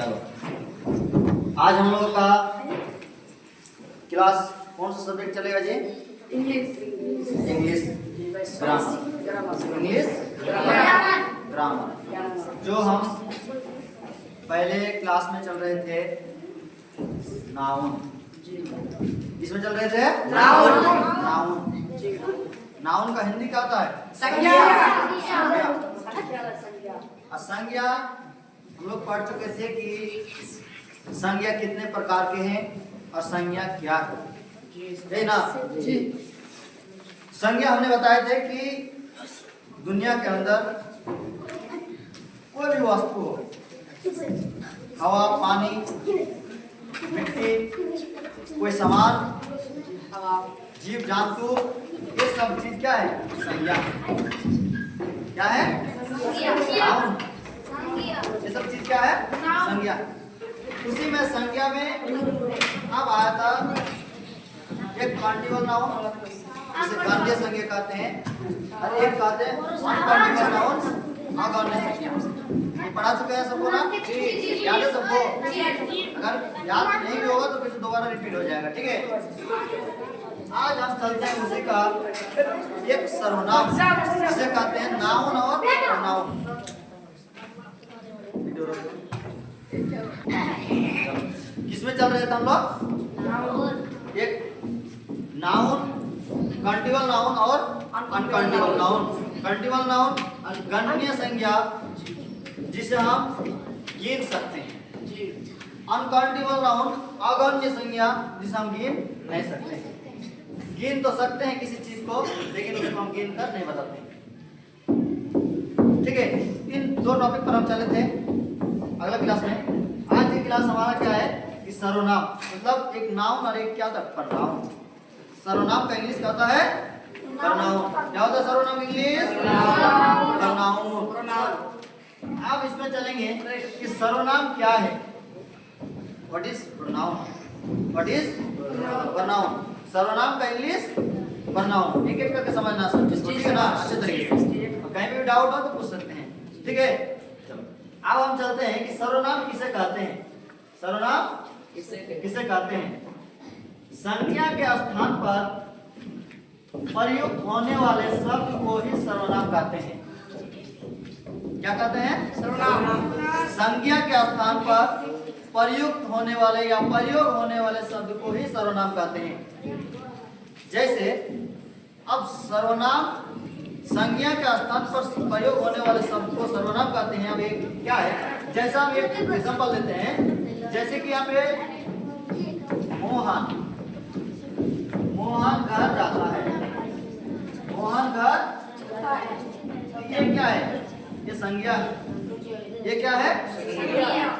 चलो, आज हम लोगों का क्लास कौन सा सब्जेक्ट चलेगा जी? English grammar. जो हम पहले क्लास में चल रहे थे नाउन, इसमें चल रहे थे नाउन का हिंदी क्या होता है? संज्ञा। संज्ञा हम लोग पढ़ चुके थे कि संज्ञा कितने प्रकार के हैं और संज्ञा क्या है ना? संज्ञा हमने बताए थे कि दुनिया के अंदर कोई भी वस्तु हो, हवा, पानी, मिट्टी, कोई सामान, जीव जंतु, ये सब चीज क्या है? संज्ञा। क्या है? ये सब चीज क्या है? संज्ञा। उसी में संज्ञा में अब आया था एक कॉन्टिगुअस नाउन, जिसे गणनीय संज्ञा कहते हैं, और एक कहते हैं अनकॉन्टिगुअस नाउन, अगणनीय संज्ञा। ये पढ़ा चुके हैं सबको ना? याद है सबको? अगर याद नहीं भी होगा तो फिर दोबारा रिपीट हो जाएगा, ठीक है? आज हम चलते हैं उसी का एक सर्वनाम, जिसे कहते हैं नाउन और प्रोनाउन। किसमें चल रहे थे हम लोग? एक नाउन, कॉन्टिगुअस नाउन और अनकॉन्टिगुअस नाउन। कॉन्टिगुअस नाउन गणनीय संज्ञा जिसे हम गिन सकते हैं, अनकॉन्टिगुअस नाउन अगण्य संज्ञा जिसे हम गिन नहीं सकते हैं। गिन तो सकते हैं किसी चीज को, लेकिन उसको हम गिन कर नहीं बताते। ठीक है, इन दो टॉपिक पर हम चले थे अगला क्लास में। आज की क्लास हमारा क्या है कि सर्वनाम, मतलब एक नाउन और एक क्या होता है? प्रोनाउन। सर्वनाम का इंग्लिश क्या होता है? प्रोनाउन। क्या होता है सर्वनाम इंग्लिश? प्रोनाउन। अब इसमें चलेंगे कि सर्वनाम क्या है। What is pronoun? What is pronoun? सर्वनाम का इंग्लिश प्रोनाउन। एक एक करके समझना सब चीज, ठीक है ना? अच्छे तरीके से, कहीं भी डाउट हो तो पूछ सकते हैं, ठीक है? चलो, अब हम चलते हैं कि सर्वनाम किसे कहते हैं। सर्वनाम किसे कहते हैं? संज्ञा के स्थान पर प्रयुक्त होने वाले शब्द को ही सर्वनाम कहते हैं। क्या कहते हैं? सर्वनाम। संज्ञा के स्थान पर प्रयुक्त होने वाले या प्रयोग होने वाले शब्द को ही सर्वनाम कहते हैं। जैसे अब सर्वनाम संज्ञा के स्थान पर प्रयोग होने वाले शब्द को सर्वनाम कहते हैं। अब एक क्या है, जैसा हम एक एग्जांपल देते हैं, जैसे कि यहाँ पे मोहन घर जाता है। मोहन घर, ये क्या है? ये संज्ञा है। ये क्या है?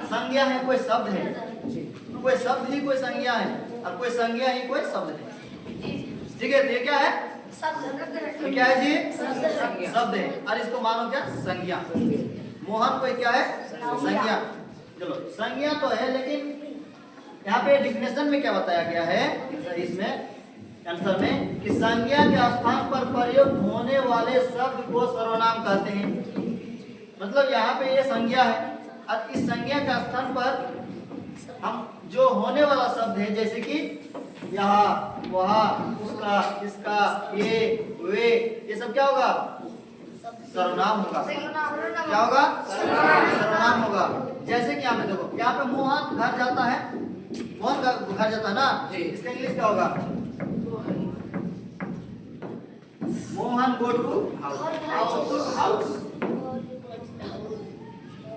संज्ञा है, कोई शब्द है। कोई शब्द ही कोई संज्ञा है, और कोई संज्ञा ही कोई शब्द है। ठीक है, तो ये क्या है? ये क्या है जी? शब्द है, और इसको मानो क्या? संज्ञा। मोहन कोई क्या है? संज्ञा। चलो, संज्ञा तो है, लेकिन यहाँ पे डिफिनेशन में क्या बताया गया है इसमें आंसर में कि संज्ञा के स्थान पर प्रयुक्त होने वाले शब्द को सर्वनाम कहते हैं। मतलब यहाँ पे ये संज्ञा है, और इस संज्ञा के स्थान पर हम जो होने वाला शब्द है, जैसे कि यहाँ, वहाँ, उसका, इसका, ये, वे, ये सब क्या होगा? सर्वनाम होगा। क्या होगा? सर्वनाम होगा। जैसे कि यहाँ पे देखो, यहाँ पे मोहन घर जाता है। मोहन घर जाता है ना? इसका इंग्लिश क्या होगा? Mohan go to house.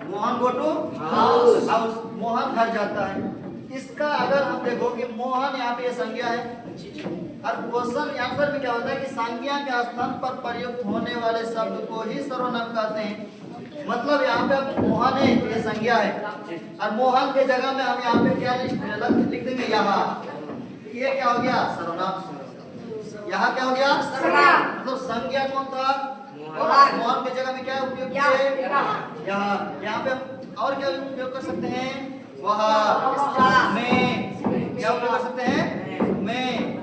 Mohan go to house. Mohan घर जाता है। इसका अगर हम देखो कि मोहन यहाँ पे संज्ञा है, और क्वेश्चन आंसर में क्या होता है कि संज्ञा के स्थान पर प्रयुक्त होने वाले शब्द को ही सर्वनाम कहते हैं। मतलब यहाँ पे मोहन है, ये संज्ञा है, और मोहन के जगह में हम यहाँ पे क्या लिख देंगे? यहाँ। ये क्या हो गया? सर्वनाम। यहाँ क्या हो गया? सर्वनाम। मतलब संज्ञा कौन था? मोहन के जगह में क्या उपयोग किया? यहाँ। यहाँ पे और क्या उपयोग कर सकते हैं? वहाँ, में, क्या उपयोग कर सकते हैं? में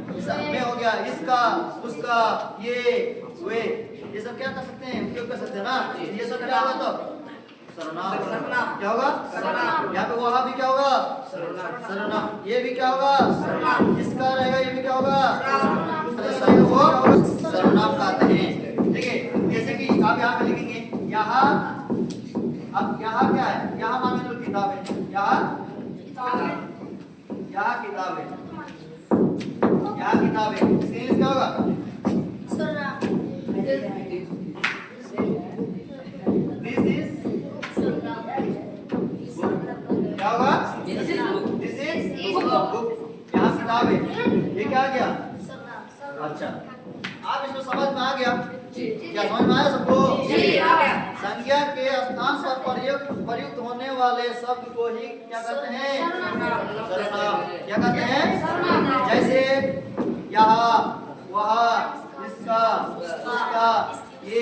हो गया, इसका, उसका, ये, वे, ये सब क्या कर सकते हैं? उपयोग कर सकते हैं ना? ये सब क्या होगा? तो सर्वनाम। क्या होगा? यहाँ पे वहाँ भी क्या होगा? सर्वनाम। ये भी क्या होगा? इसका रहेगा, ये भी क्या होगा? जैसा ये वो सर्वनाम कहते हैं। ठीक है, जैसे कि आप यहाँ पे लिखेंगे यहाँ, अब यहाँ क्या है? यहाँ मान लो किताब है, यहाँ किताब है, यहाँ किताब है, इसका इंग्लिश क्या होगा? दिस इज क्या होगा? This is book. यहाँ किताब है, ये क्या आ गया? अच्छा, आप इसमें समझ में आ गया? क्या समझ में आया सबको? संज्ञा के स्थान पर प्रयुक्त होने वाले शब्द को ही क्या कहते हैं? सर्वनाम। क्या कहते हैं? जैसे यहाँ, वह, इसका, उसका, ये,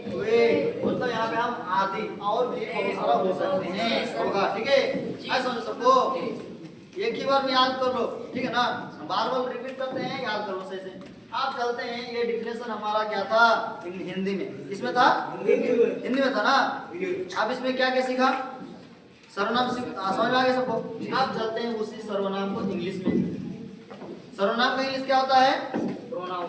वे, मतलब यहाँ पे हम आदि और भी बहुत सारा हो सकते हैं, होगा। ठीक है, ऐसा समझो सबको। एक ही बार में याद कर लो, ठीक है ना? बार बार रिपीट करते हैं, याद करो सही से। आप चलते हैं, ये डिफिनेशन हमारा क्या था? हिंदी में, इसमें था? हिंदी में था ना? अब इसमें क्या क्या सीखा? सर्वनाम समझ में आ गया सबको? आप चलते हैं उसी सर्वनाम को इंग्लिश में। सर्वनाम का इंग्लिश क्या होता है? प्रोनाउन।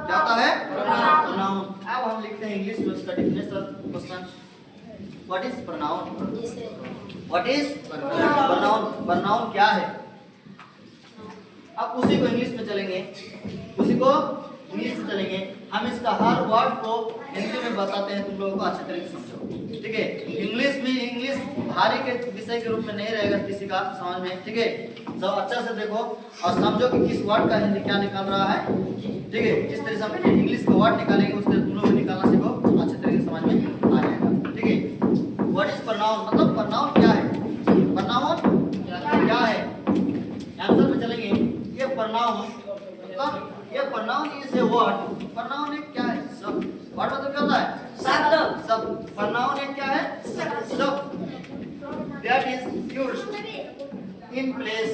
क्या होता है? प्रोनाउन। अब हम लिखते हैं इंग्लिश में उसका definition question. What is pronoun? What is pronoun? Pronoun क्या है? अब उसी को इंग्लिश में चलेंगे, उसी को इंग्लिश में चलेंगे। हम इसका हर वर्ड को हिंदी में बताते हैं, तुम लोगों को अच्छे तरीके से समझो। ठीक है, इंग्लिश भारी के विषय के रूप में नहीं रहेगा किसी का समझ में। ठीक है, सब अच्छा से देखो और समझो कि किस वर्ड का हिंदी क्या निकाल रहा है। ठीक है, जिस तरह से हम इंग्लिश का वर्ड निकालेंगे उस तरह तुम लोग निकालना सीखो, अच्छे तरीके से समझ में आ जाएगा। ठीक है, व्हाट इज प्रोनाउन? मतलब प्रोनाउन क्या है? प्रोनाउन क्या है? आंसर में चलेंगे। ये प्रोनाउन मतलब, ये pronoun is a word. Pronoun एक क्या है? शब्द। वर्ड मतलब क्या होता है? शब्द। शब्द। प्रोनाउन एक क्या है? शब्द। That is used in place.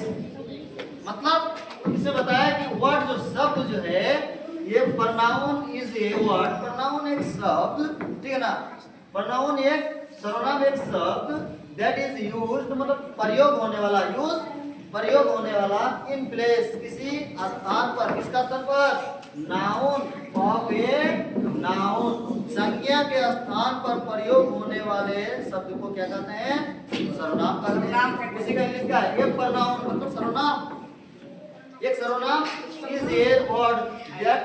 मतलब इसे बताया कि वर्ड जो शब्द जो है, ये pronoun is a word. Pronoun एक शब्द, ठीक है ना? प्रोनाउन एक सर्वनाम, एक शब्द दैट इज यूज्ड मतलब प्रयोग होने वाला, प्रयोग होने वाला इन प्लेस किसी स्थान पर। किसका स्थान पर? Noun of a noun. संज्ञा के स्थान पर प्रयोग होने वाले शब्द को क्या कहते हैं? सर्वनाम कहते हैं। उसी का इंग्लिश क्या है? ये प्रोनाउन मतलब सर्वनाम। एक सर्वनाम is a word that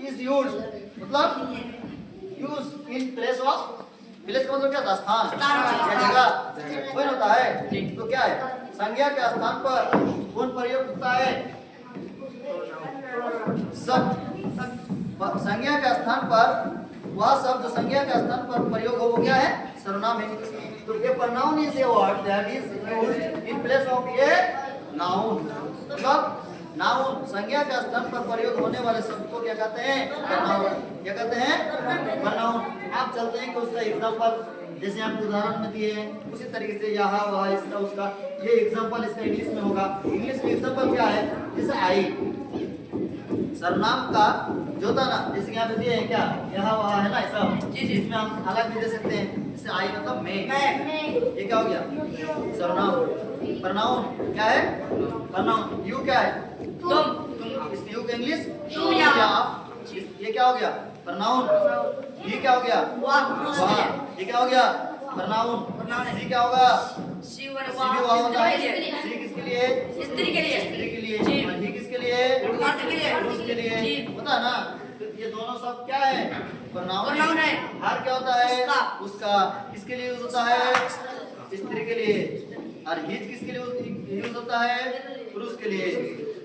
is used मतलब use in place of. Place का मतलब क्या था? स्थान या जगह, कोई होता है। तो क्या है? संज्ञा के स्थान पर कौन प्रयोग होता है? शब्द। संज्ञा के स्थान पर वह शब्द जो संज्ञा के स्थान पर प्रयोग हो वो क्या है? सर्वनाम है। तो ये pronoun is a word that is used in place of a noun. मतलब नाउन संज्ञा के स्थान पर प्रयोग होने वाले शब्द को क्या कहते हैं? प्रोनाउन। क्या कहते हैं? प्रोनाउन। आप चलते हैं कि उसका एग्जांपल जैसे हम उदाहरण में दिए हैं उसी तरीके से यहाँ वहाँ इसका उसका ये एग्जांपल इसका इंग्लिश में होगा। इंग्लिश में एग्जांपल क्या है? जैसे आई, सर्वनाम का जो था ना, जैसे यहाँ पे दिए हैं क्या, यहाँ वहाँ है ना, सब इसमें हम अलग भी दे सकते हैं। जैसे आई मतलब मैं, ये क्या हो गया? सर्वनाम। प्रोनाउन क्या है? प्रोनाउन। यू क्या है? तुम। इस यू का इंग्लिश ये क्या हो गया? प्रोनाउन। ये क्या हो गया? वाह। ये क्या हो गया? प्रोनाउन। सी क्या होगा? सी भी वाह होता है। सी किसके लिए? स्त्री के लिए। स्त्री के लिए। और ही किसके लिए? पुरुष के लिए। होता है ना? तो ये दोनों सब क्या है? प्रोनाउन है। हर क्या होता है? उसका। किसके लिए यूज होता है? स्त्री के लिए। और हिज किसके लिए यूज होता है? पुरुष के लिए।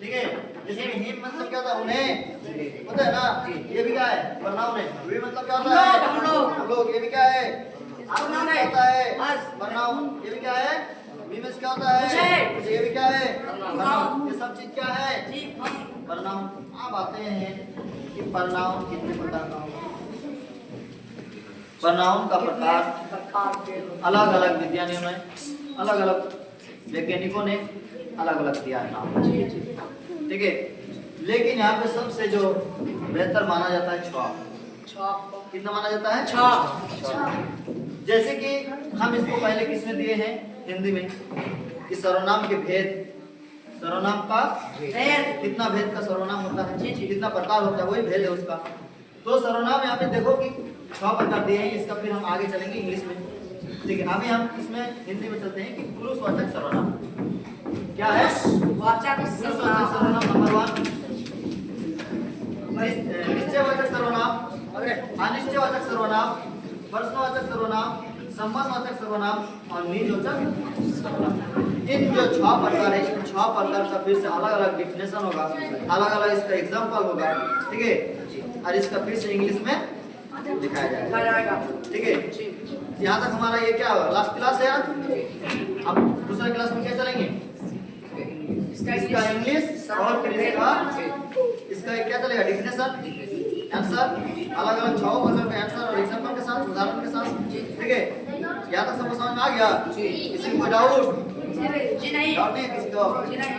ठीक है, जैसे हिम मतलब क्या होता है? उन्हें, होता है ना? ये भी क्या है? प्रोनाउन है। वे मतलब क्या होता है? हम लोग। ये भी क्या है? प्रोनाउन होता है। प्रोनाउन। ये भी क्या है? वीमेंस क्या होता है? ये भी क्या है? प्रोनाउन। ये सब चीज क्या है? प्रोनाउन। अब आते हैं कि प्रोनाउन कितने प्रकार का होगा। प्रोनाउन का प्रकार अलग अलग विज्ञानियों ने, अलग अलग वैज्ञानिकों ने अलग अलग दिया है नाम। ठीक है, लेकिन यहाँ पे सबसे जो बेहतर माना जाता है छह। कितना माना जाता है? छह। जैसे कि हम इसको पहले किसमें दिए हैं, हिंदी में, कि सर्वनाम के भेद, सर्वनाम का भेद, कितना भेद का सर्वनाम होता है, कितना प्रकार होता है, वही भेद है उसका। तो सर्वनाम यहाँ पे देखो कि 6 प्रकार दिए हैं, इसका फिर हम आगे चलेंगे इंग्लिश में। ठीक है, अभी हम इसमें हिंदी में चलते हैं कि पुरुषवाचक सर्वनाम क्या है। पुरुषवाचक सर्वनाम नंबर 1, निश्चयवाचक सर्वनाम, अनिश्चयवाचक सर्वनाम, प्रश्नवाचक सर्वनाम, संबंधवाचक सर्वनाम और निजवाचक सर्वनाम। इन जो 6 प्रकार है, इन 6 प्रकार का फिर से अलग अलग डिफिनेशन होगा, अलग अलग इसका एग्जाम्पल होगा। ठीक है, और इसका फिर से इंग्लिश में दिखाया जाएगा। ठीक है, यहाँ तक हमारा ये क्या होगा, लास्ट क्लास है यार। अब दूसरा क्लास में क्या चलेंगे, इसका इंग्लिश और फिर इसका क्या चलेगा, डिफिनेशन, आंसर, अलग अलग 6 प्रकार के आंसर और एग्जांपल के साथ, उदाहरण के साथ। ठीक है, यहाँ तक सब समझ में आ गया? किसी को डाउट? जी नहीं, डाउट नहीं किसी को? जी नहीं।